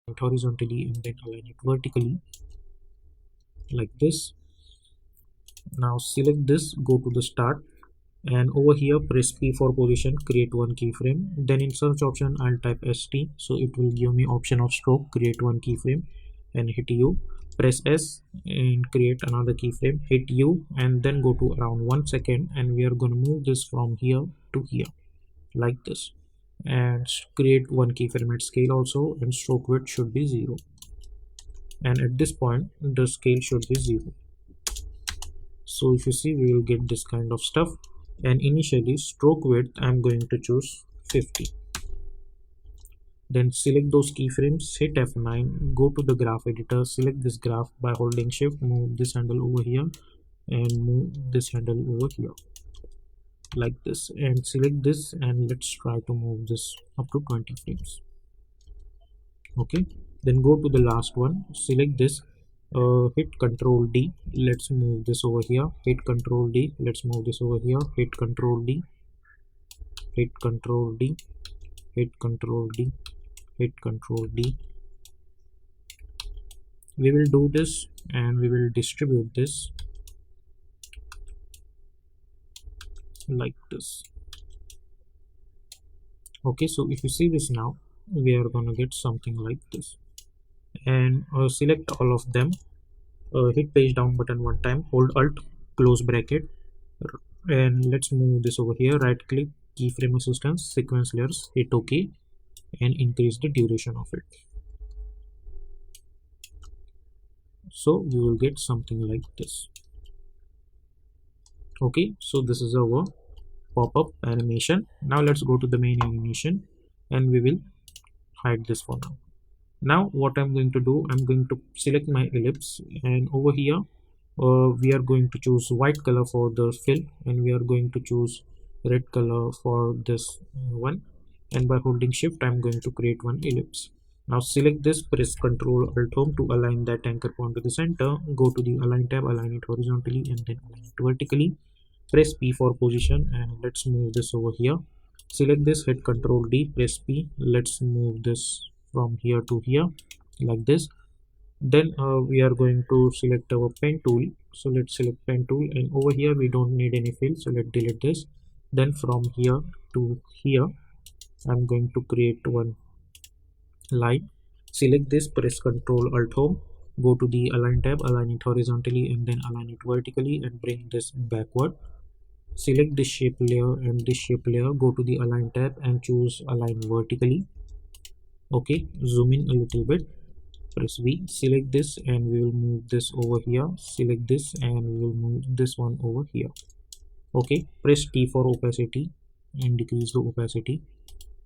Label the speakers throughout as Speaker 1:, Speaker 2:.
Speaker 1: it horizontally and then align it vertically like this. Now select this, go to the start, and over here press P for position, create one keyframe. Then in search option I'll type ST, so it will give me option of stroke, create one keyframe, and hit U. Press S and create another keyframe, hit U, and then go to around 1 second, and we are going to move this from here to here like this, and create one keyframe at scale also, and stroke width should be 0, and at this point the scale should be 0. So if you see, we will get this kind of stuff. And initially stroke width I'm going to choose 50. Then select those keyframes, hit F9, go to the graph editor, select this graph by holding shift, move this handle over here and move this handle over here like this, and select this, and let's try to move this up to 20 frames. Okay, then go to the last one, select this, hit Ctrl D, let's move this over here, hit Ctrl D, let's move this over here, hit Ctrl D, hit Ctrl D, hit Ctrl D, hit Ctrl D. We will do this and we will distribute this like this. Okay, so if you see this now, we are gonna get something like this. And select all of them, hit page down button one time, hold Alt, close bracket, and let's move this over here, right click, keyframe assistance, sequence layers, hit OK, and increase the duration of it. So you will get something like this. Okay, so this is our pop-up animation. Now let's go to the main animation and we will hide this for now. Now what I'm going to do, I'm going to select my ellipse, and over here we are going to choose white color for the fill, and we are going to choose red color for this one, and by holding shift I'm going to create one ellipse. Now select this, press Ctrl Alt Home to align that anchor point to the center, go to the align tab, align it horizontally and then align it vertically, press P for position, and let's move this over here. Select this, hit Ctrl D, press P, let's move this from here to here like this. Then we are going to select our pen tool, so let's select pen tool, and over here we don't need any fill, so let's delete this. Then from here to here I'm going to create one line. Select this, press Ctrl Alt Home, go to the align tab, align it horizontally and then align it vertically and bring this backward. Select this shape layer and this shape layer, go to the align tab and choose align vertically. Okay, zoom in a little bit, press V, select this and we will move this over here, select this and we will move this one over here. Okay, press T for opacity and decrease the opacity.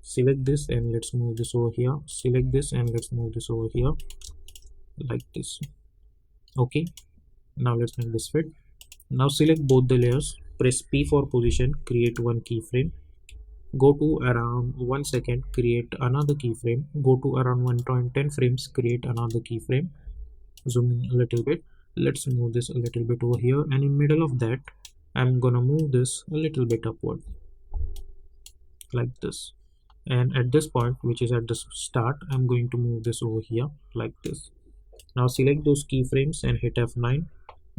Speaker 1: Select this and let's move this over here, select this and let's move this over here like this. Okay, now let's make this fit. Now select both the layers, press P for position, create one keyframe, go to around 1 second, create another keyframe, go to around 1.10 frames, create another keyframe, zoom in a little bit, let's move this a little bit over here, and in middle of that I'm gonna move this a little bit upward like this. And at this point, which is at the start, I'm going to move this over here like this. Now select those keyframes and hit F9,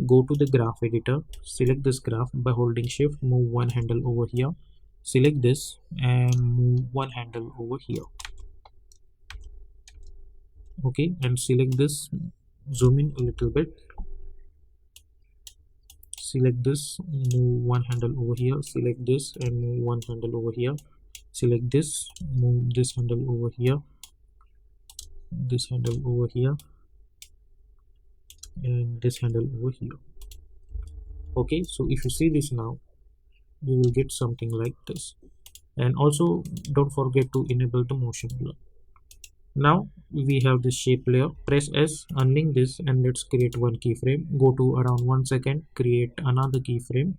Speaker 1: go to the graph editor, select this graph by holding shift, move one handle over here, select this and move one handle over here. Okay, and select this, zoom in a little bit, select this, move one handle over here, select this and move one handle over here, select this, move this handle over here, this handle over here, and this handle over here. Okay, so if you see this now, you will get something like this. And also don't forget to enable the motion blur. Now we have this shape layer, press S, unlink this and let's create one keyframe, go to around 1 second, create another keyframe,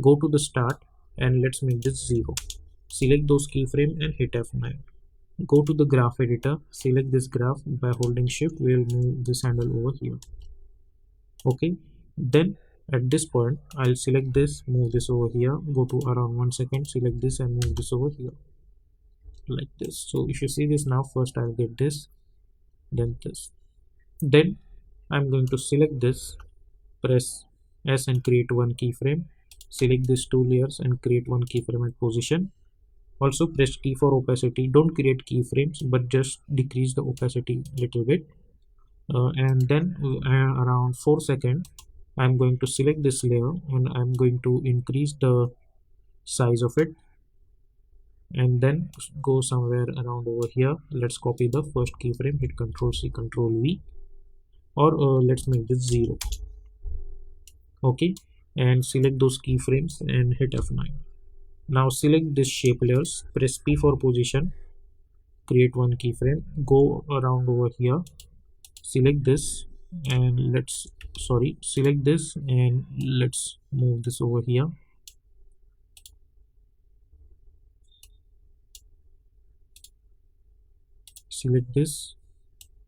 Speaker 1: go to the start and let's make this 0. Select those keyframe and hit F9. Go to the graph editor, select this graph by holding shift, we will move this handle over here. Okay, then at this point I'll select this, move this over here, go to around 1 second, select this and move this over here like this. So if you see this now, first I'll get this, then this. Then I'm going to select this, press S and create one keyframe. Select these two layers and create one keyframe at position. Also press key for opacity. Don't create keyframes, but just decrease the opacity a little bit. And then around 4 seconds, I'm going to select this layer and I'm going to increase the size of it, and then go somewhere around over here. Let's copy the first keyframe, hit Ctrl C, Ctrl V, or let's make this 0. Okay, and select those keyframes and hit F9. Now select this shape layers, press P for position, create one keyframe, go around over here, select this, and select this and let's move this over here. Select this,